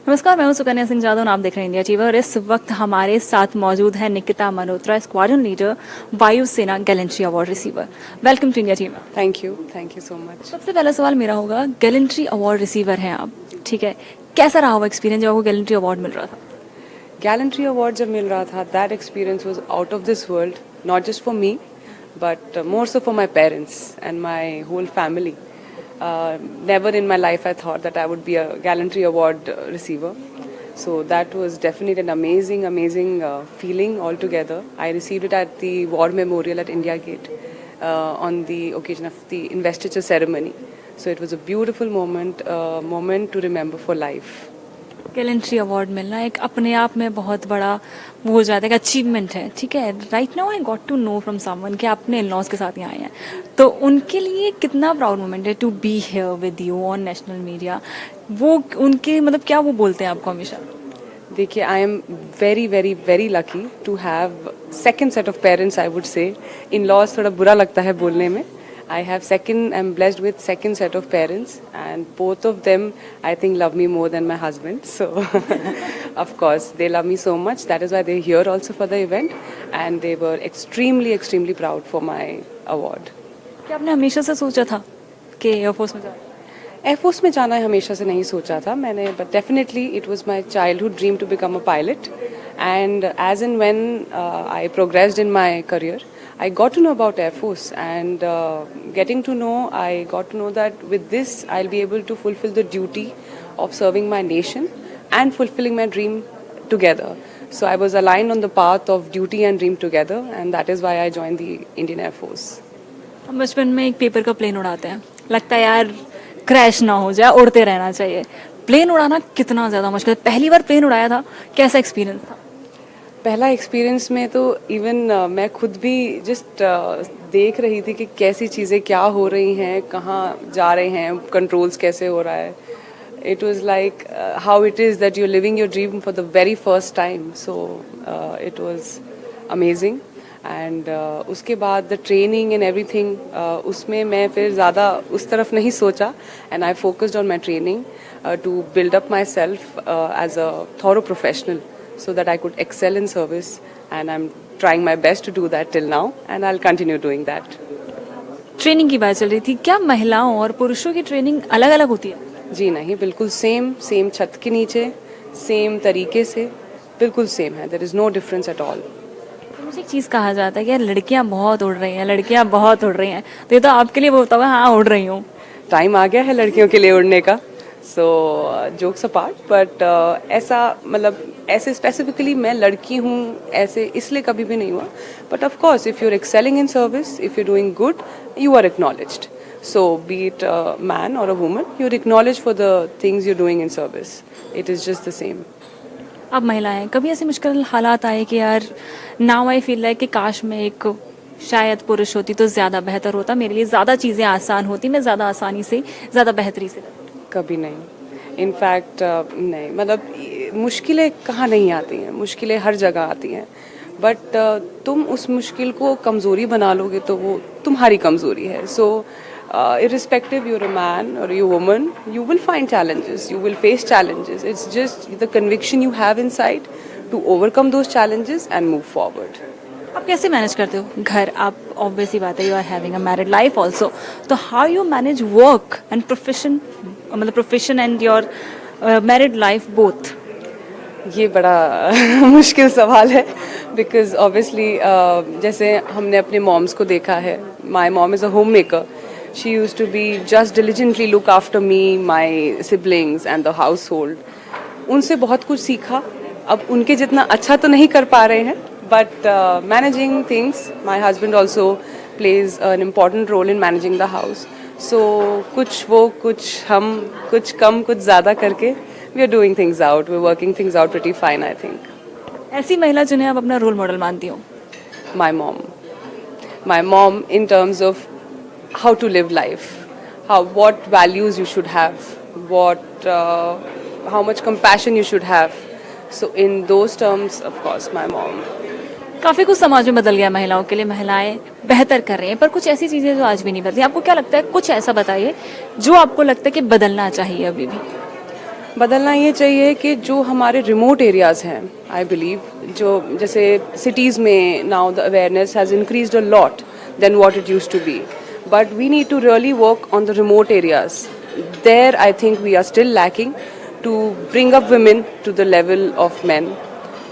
नमस्कार, मैं हूं सुकन्या सिंह जाधव और आप देख रहे हैं इंडिया टीवी। और इस वक्त हमारे साथ मौजूद है निकिता मल्होत्रा, स्क्वाड्रन लीडर, वायुसेना gallantry award receiver. Welcome to India TV. Thank you so much. सबसे पहला सवाल मेरा होगा, गैलेंट्री अवार्ड रिसीवर हैं आप, ठीक है, कैसा रहा वो एक्सपीरियंस जब आपको गैलेंट्री अवार्ड मिल रहा था? गैलेंट्री अवार्ड जब मिल रहा था, that experience was out of this world, not just for me but more so for my parents and my whole family. Never in my life I thought that I would be a gallantry award receiver. So that was definitely an amazing feeling altogether. I received it at the War Memorial at India Gate on the occasion of the investiture ceremony. So it was a beautiful moment to remember for life. Gallantry award मिलना एक अपने आप में बहुत बड़ा वो हो जाता है, अचीवमेंट है, ठीक है। Right now I got to know from someone कि आप अपने इन-लॉज के साथ यहाँ आए हैं, तो उनके लिए कितना प्राउड मोमेंट है to be here with you on national media. वो उनके मतलब क्या वो बोलते हैं आपको हमेशा? देखिए, I am very lucky to have second set of parents. I would say in laws थोड़ा बुरा लगता है बोलने में. I'm blessed with second set of parents, and both of them I think love me more than my husband. So of course they love me so much. That is why they're here also for the event, and they were extremely proud for my award. क्या आपने हमेशा से सोचा था कि air force में जाना? Air force में जाना हमेशा से नहीं सोचा था मैंने, but definitely it was my childhood dream to become a pilot. And as and when I progressed in my career, I got to know about Air Force, and getting to know, I got to know that with this I'll be able to fulfill the duty of serving my nation and fulfilling my dream together. So I was aligned on the path of duty and dream together, and that is why I joined the Indian Air Force. हम बचपन में एक paper का plane उड़ाते हैं, लगता है यार क्रैश ना हो जाए, उड़ते रहना चाहिए। प्लेन उड़ाना कितना ज़्यादा मुश्किल है। पहली बार प्लेन उड़ाया था, कैसा एक्सपीरियंस था? पहला एक्सपीरियंस में तो इवन मैं खुद भी जस्ट देख रही थी कि कैसी चीज़ें क्या हो रही हैं, कहाँ जा रहे हैं, कंट्रोल्स कैसे हो रहा है. It was like how it is that you living your dream for the very first time. So it was amazing. And उसके बाद द ट्रेनिंग एंड एवरीथिंग, उसमें मैं फिर ज़्यादा उस तरफ नहीं सोचा, and I focused on my training to build up myself as a thorough professional, so that I could excel in service, and I'm trying my best to do that till now, and I'll continue doing that. Training की बात चल रही थी, क्या महिलाओं और पुरुषों की ट्रेनिंग अलग अलग होती है? जी नहीं, बिल्कुल सेम छत के नीचे, सेम तरीके से, बिल्कुल सेम है. There is no difference at all. मुझे एक चीज़ कहा जाता है कि यार लड़कियां बहुत उड़ रही हैं, लड़कियां बहुत उड़ रही हैं, तो ये तो आपके लिए वो होता है, हाँ उड़ रही हूँ। टाइम आ गया है लड़कियों के लिए उड़ने का. सो जोक्स अपार्ट, बट ऐसा मतलब ऐसे स्पेसिफिकली मैं लड़की हूँ ऐसे इसलिए कभी भी नहीं हुआ. But of course if you are excelling in service, if you doing good, you are acknowledged. So be it man or a woman, you are acknowledge for the things you doing in service. It is just the same. अब महिलाएं, कभी ऐसे मुश्किल हालात आए कि यार now I feel like कि काश मैं एक शायद पुरुष होती तो ज़्यादा बेहतर होता, मेरे लिए ज़्यादा चीज़ें आसान होती, मैं ज़्यादा आसानी से ज़्यादा बेहतरी से? कभी नहीं. इनफैक्ट नहीं, मतलब मुश्किलें कहाँ नहीं आती हैं, मुश्किलें हर जगह आती हैं. बट तुम उस मुश्किल को कमज़ोरी बना लोगे तो वो तुम्हारी कमज़ोरी है. सो irrespective you're a man or you're a woman, you will find challenges, you will face challenges. It's just the conviction you have inside to overcome those challenges and move forward. आप कैसे मैनेज करते हो घर? आप obviously बात है, you are having a married life also, तो how you manage work and profession, मतलब profession and your married life both? ये बड़ा मुश्किल सवाल है, बिकॉज ऑब्वियसली जैसे हमने अपने मॉम्स को देखा है. My mom is a homemaker. She use to be just diligently look after me, my siblings and the household. उनसे बहुत कुछ सीखा. अब उनके जितना अच्छा तो नहीं कर पा रहे हैं, but managing things, my husband also plays an important role in managing the house. So कुछ वो कुछ हम, कुछ कम कुछ ज़्यादा करके we are doing things out, we're working things out pretty fine, I think. ऐसी महिला जिन्हें आप अपना रोल मॉडल मानती हो? My mom in terms of how to live life, what values you should have, how much compassion you should have. So in those terms, of course, my mom. काफ़ी कुछ समाज में बदल गया महिलाओं के लिए, महिलाएं बेहतर कर रही हैं, पर कुछ ऐसी चीज़ें जो आज भी नहीं बदली। आपको क्या लगता है, कुछ ऐसा बताइए जो आपको लगता है कि बदलना चाहिए अभी भी? बदलना ये चाहिए कि जो हमारे रिमोट एरियाज़ हैं, आई बिलीव, जो जैसे सिटीज़ में now the awareness has increased a lot then what it used to be, but we need to really work on the remote areas. There I think we are still lacking to bring up women to the level of men.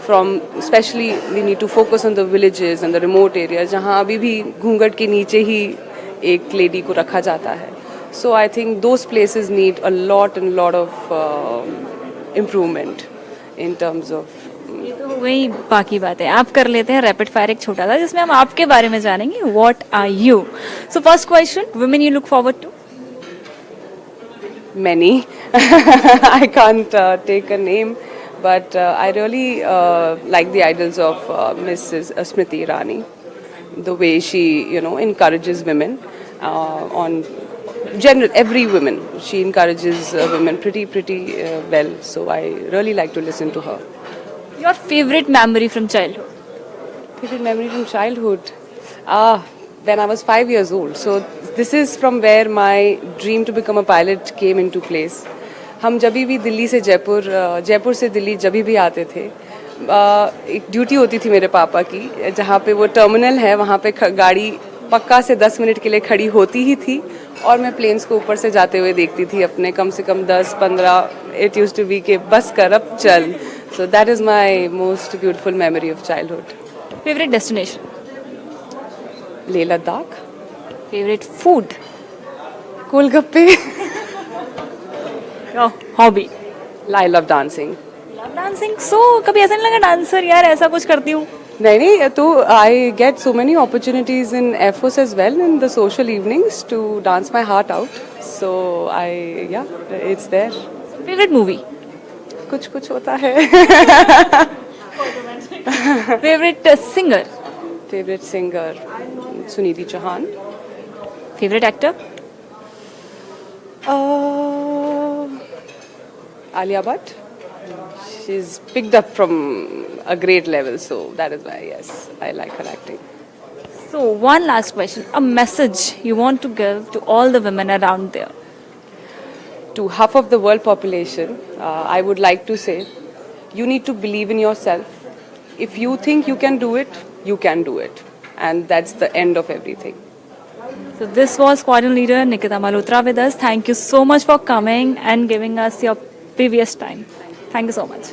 From especially we need to focus on the villages and the remote areas जहाँ अभी भी घूंघट के नीचे ही एक lady को रखा जाता है. So I think those places need a lot of improvement in terms of. ये तो हो गई बाकी बात है. आप कर लेते हैं रैपिड फायर एक छोटा सा जिसमें हम आपके बारे में जानेंगे. What are you? So first question, women you look forward to? Many. I can't take a name, but I really like the idols of Mrs. Smriti Irani. The way she, encourages women on general, every woman. She encourages women pretty well. So I really like to listen to her. Your favourite memory from childhood? Favorite memory from childhood? When I was 5 years old. So this is from where my dream to become a pilot came into place. हम जब भी दिल्ली से जयपुर से दिल्ली जब भी आते थे, एक ड्यूटी होती थी मेरे पापा की, जहाँ पे वो टर्मिनल है वहाँ पे गाड़ी पक्का से 10 मिनट के लिए खड़ी होती ही थी और मैं प्लेन्स को ऊपर से जाते हुए देखती थी अपने कम से कम 10-15. इट यूज्ड टू बी के बस कर अब चल. So that is my most beautiful memory of childhood. Favourite destination? Leh Ladakh. Favourite food? Golgappe. Hobby? I love dancing. Love dancing. So कभी ऐसा नहीं लगा डांसर यार ऐसा कुछ करती हूँ? नहीं, तो I get so many opportunities in FOS as well in the social evenings to dance my heart out. So I it's there. Favourite movie? कुछ होता है. Favourite singer? Favourite singer Sunidhi Chauhan. Favourite actor? Alia Bhatt. She's picked up from a great level, so that is why, yes, I like her acting. So one last question, a message you want to give to all the women around there? To half of the world population, I would like to say, you need to believe in yourself. If you think you can do it, you can do it. And that's the end of everything. So this was Squadron Leader Nikita Malhotra with us. Thank you so much for coming and giving us your previous time. Thank you so much.